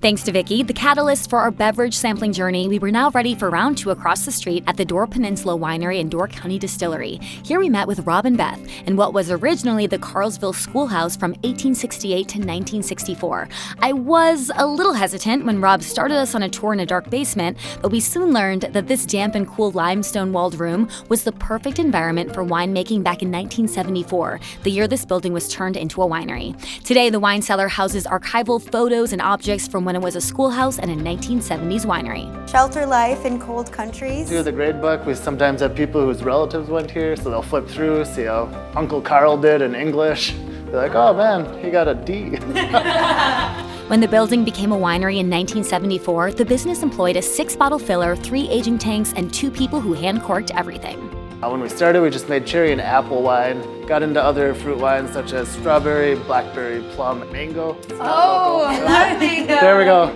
Thanks to Vicky, the catalyst for our beverage sampling journey, we were now ready for round 2 across the street at the Door Peninsula Winery and Door County Distillery. Here we met with Rob and Beth in what was originally the Carlsville schoolhouse from 1868 to 1964. I was a little hesitant when Rob started us on a tour in a dark basement, but we soon learned that this damp and cool limestone-walled room was the perfect environment for winemaking back in 1974, the year this building was turned into a winery. Today, the wine cellar houses archival photos and objects from when it was a schoolhouse and a 1970s winery. Shelter life in cold countries. Through the grade book, we sometimes have people whose relatives went here, so they'll flip through, see how Uncle Carl did in English. They're like, oh man, he got a D. When the building became a winery in 1974, the business employed a 6-bottle filler, 3 aging tanks, and 2 people who hand-corked everything. When we started, we just made cherry and apple wine. Got into other fruit wines such as strawberry, blackberry, plum, mango. Oh, I love mango. There we go.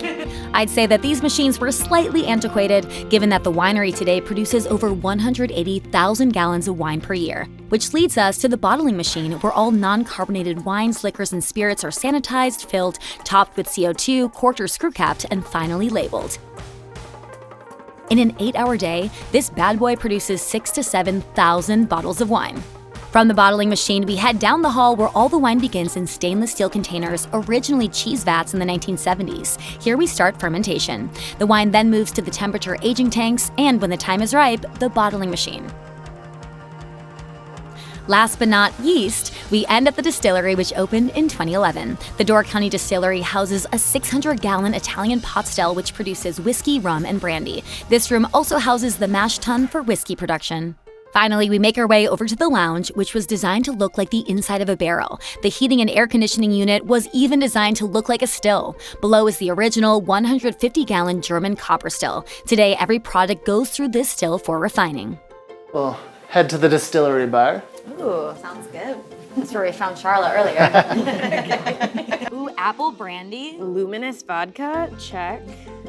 I'd say that these machines were slightly antiquated, given that the winery today produces over 180,000 gallons of wine per year. Which leads us to the bottling machine, where all non-carbonated wines, liquors, and spirits are sanitized, filled, topped with CO2, corked or screw-capped, and finally labeled. In an 8-hour day, this bad boy produces 6,000 to 7,000 bottles of wine. From the bottling machine, we head down the hall where all the wine begins in stainless steel containers, originally cheese vats in the 1970s. Here we start fermentation. The wine then moves to the temperature aging tanks, and when the time is ripe, the bottling machine. Last but not least, we end at the distillery, which opened in 2011. The Door County Distillery houses a 600-gallon Italian pot still which produces whiskey, rum, and brandy. This room also houses the mash tun for whiskey production. Finally, we make our way over to the lounge, which was designed to look like the inside of a barrel. The heating and air conditioning unit was even designed to look like a still. Below is the original 150-gallon German copper still. Today, every product goes through this still for refining. We'll head to the distillery bar. Ooh, sounds good. That's where we found Charlotte earlier. Ooh, apple brandy. Luminous vodka, check.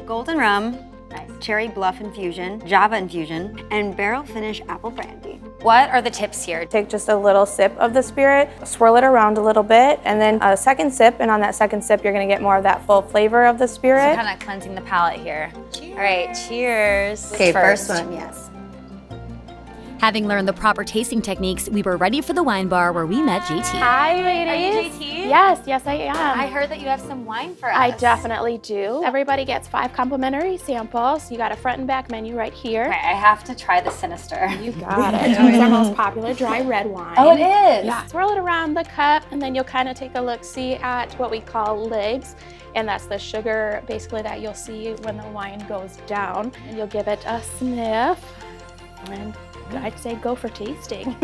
Golden rum, nice. Cherry bluff infusion, Java infusion, and barrel finish apple brandy. What are the tips here? Take just a little sip of the spirit, swirl it around a little bit, and then a second sip, and on that second sip, you're gonna get more of that full flavor of the spirit. So kind of cleansing the palate here. Cheers. All right, cheers. Okay, first one, yes. Having learned the proper tasting techniques, we were ready for the wine bar where we met JT. Hi, ladies. Are you JT? Yes, I am. I heard that you have some wine for us. I definitely do. Everybody gets 5 complimentary samples. You got a front and back menu right here. Okay, I have to try the Sinister. You got it. It's our most popular dry red wine. Oh, it is? Yeah. Swirl it around the cup, and then you'll kind of take a look-see at what we call legs. And that's the sugar, basically, that you'll see when the wine goes down. And you'll give it a sniff. And I'd say go for tasting.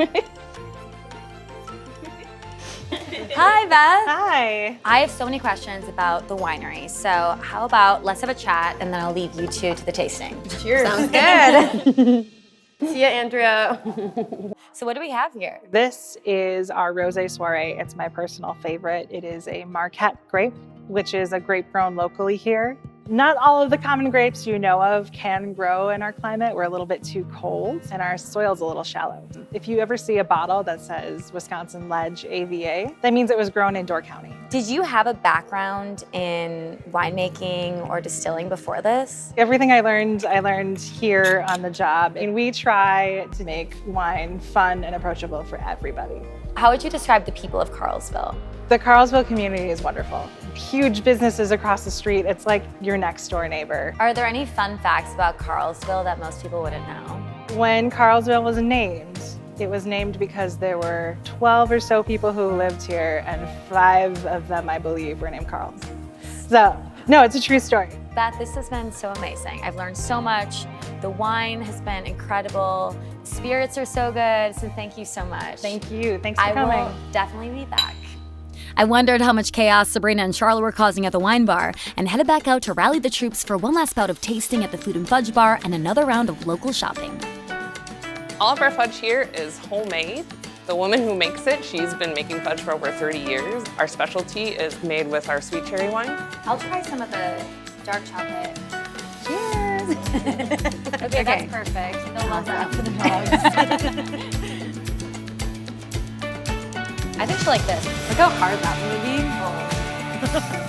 Hi, Beth. Hi. I have so many questions about the winery. So how about let's have a chat and then I'll leave you two to the tasting. Cheers. Sounds good. See ya, Andrea. So what do we have here? This is our Rosé Soirée. It's my personal favorite. It is a Marquette grape, which is a grape grown locally here. Not all of the common grapes you know of can grow in our climate. We're a little bit too cold and our soil's a little shallow. If you ever see a bottle that says Wisconsin Ledge AVA, that means it was grown in Door County. Did you have a background in winemaking or distilling before this? Everything I learned here on the job. And we try to make wine fun and approachable for everybody. How would you describe the people of Carlsville? The Carlsville community is wonderful. Huge businesses across the street. It's like your next door neighbor. Are there any fun facts about Carlsville that most people wouldn't know? When Carlsville was named, it was named because there were 12 or so people who lived here, and 5 of them, I believe, were named Carls. So, no, it's a true story. Beth, this has been so amazing. I've learned so much. The wine has been incredible. Spirits are so good, so thank you so much. Thank you. Thanks for coming. I will definitely be back. I wondered how much chaos Sabrina and Charlotte were causing at the wine bar and headed back out to rally the troops for one last bout of tasting at the Food and Fudge bar and another round of local shopping. All of our fudge here is homemade. The woman who makes it, she's been making fudge for over 30 years. Our specialty is made with our sweet cherry wine. I'll try some of the dark chocolate. Cheers! okay, that's perfect. They'll love that for the dogs. I think she'll like this. Look how hard that one would be. Oh.